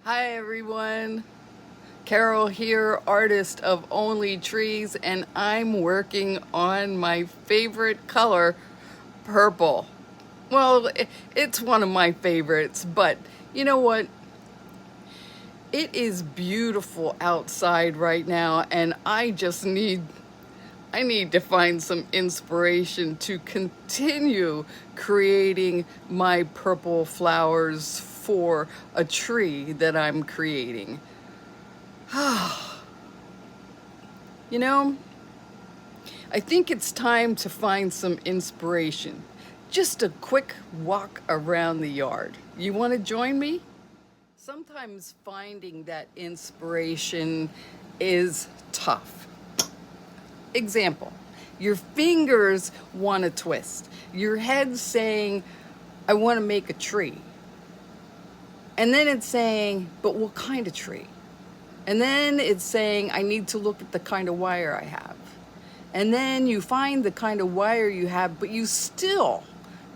Hi everyone, Carol here, artist of Only Trees, and I'm working on my favorite color, purple. Well, it's one of my favorites, but you know what? It is beautiful outside right now, and I need to find some inspiration to continue creating my purple flowers for a tree that I'm creating. You know, I think it's time to find some inspiration. Just a quick walk around the yard. You want to join me? Sometimes finding that inspiration is tough. Example, your fingers want to twist. Your head's saying, I want to make a tree. And then it's saying, but what kind of tree? And then it's saying, I need to look at the kind of wire I have. And then you find the kind of wire you have, but you still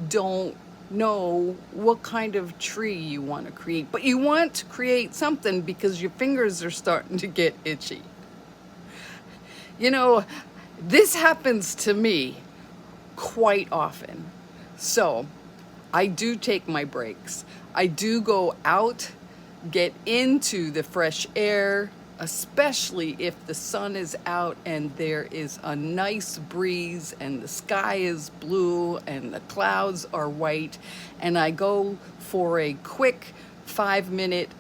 don't know what kind of tree you want to create. But you want to create something because your fingers are starting to get itchy. You know, this happens to me quite often. So I do take my breaks. I do go out, get into the fresh air, especially if the sun is out and there is a nice breeze and the sky is blue and the clouds are white, and I go for a quick 5-minute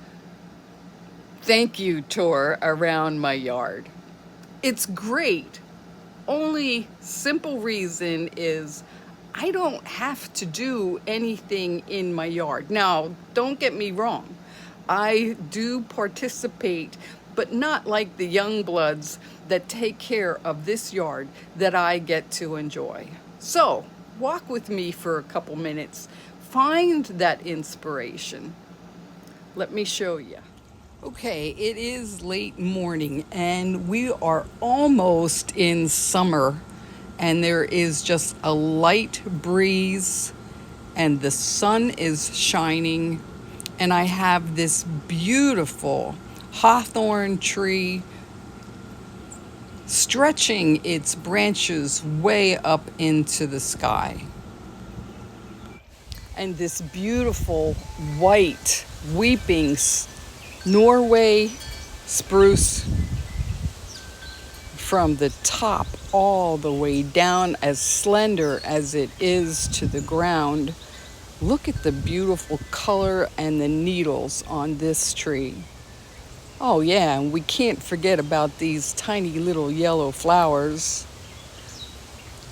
thank you tour around my yard. It's great. Only simple reason is I don't have to do anything in my yard. Now, don't get me wrong. I do participate, but not like the young bloods that take care of this yard that I get to enjoy. So, walk with me for a couple minutes. Find that inspiration. Let me show you. Okay, it is late morning and we are almost in summer, and there is just a light breeze and the sun is shining, and I have this beautiful hawthorn tree stretching its branches way up into the sky. And this beautiful white weeping Norway spruce from the top all the way down, as slender as it is to the ground. Look at the beautiful color and the needles on this tree. Oh yeah, and we can't forget about these tiny little yellow flowers.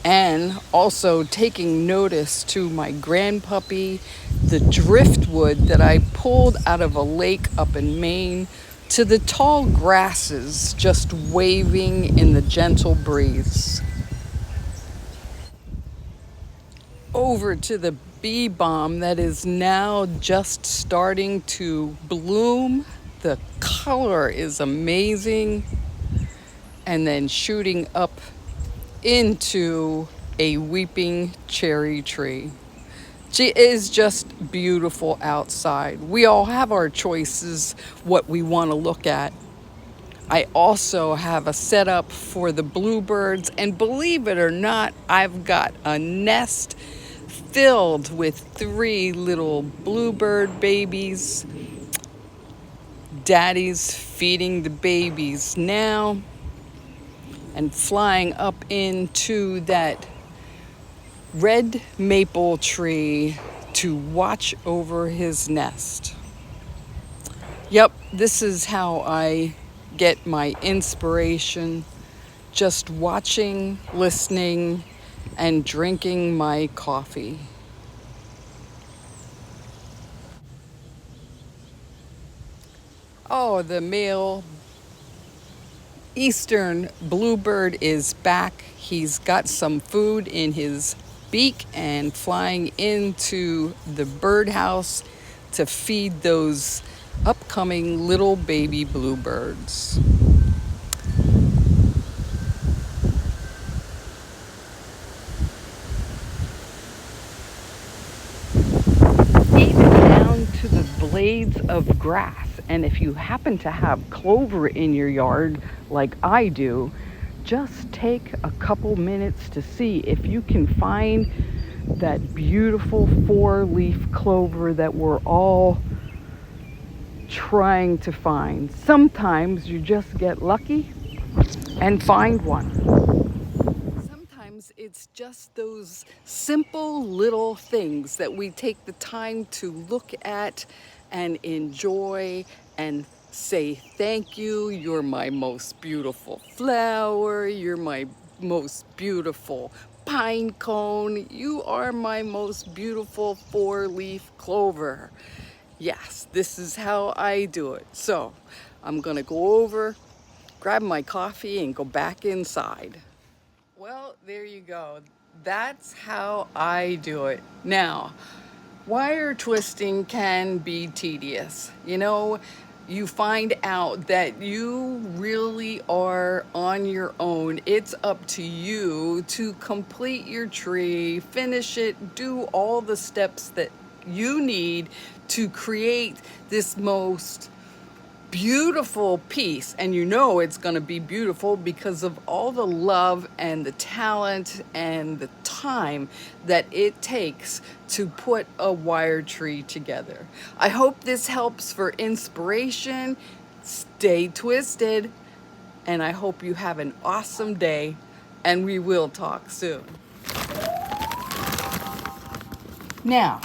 And also taking notice to my grandpuppy, the driftwood that I pulled out of a lake up in Maine, to the tall grasses just waving in the gentle breeze. Over to the bee balm that is now just starting to bloom. The color is amazing. And then shooting up into a weeping cherry tree. It is just beautiful outside. We all have our choices, what we want to look at. I also have a setup for the bluebirds, and believe it or not, I've got a nest filled with 3 little bluebird babies. Daddy's feeding the babies now and flying up into that red maple tree to watch over his nest. Yep, this is how I get my inspiration, just watching, listening, and drinking my coffee. Oh, the male eastern bluebird is back. He's got some food in his beak and flying into the birdhouse to feed those upcoming little baby bluebirds. blades of grass. And if you happen to have clover in your yard, like I do, just take a couple minutes to see if you can find that beautiful 4-leaf clover that we're all trying to find. Sometimes you just get lucky and find one. Sometimes it's just those simple little things that we take the time to look at and enjoy and say thank you. You're my most beautiful flower. You're my most beautiful pine cone. You are my most beautiful 4-leaf clover. Yes, this is how I do it. So I'm gonna go over, grab my coffee, and go back inside. Well, there you go. That's how I do it. Now, wire twisting can be tedious. You know, you find out that you really are on your own. It's up to you to complete your tree, finish it, do all the steps that you need to create this most beautiful piece. And you know it's going to be beautiful because of all the love and the talent and the time that it takes to put a wire tree together. I hope this helps for inspiration. Stay twisted, and I hope you have an awesome day, and we will talk soon. Now,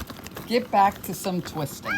get back to some twisting.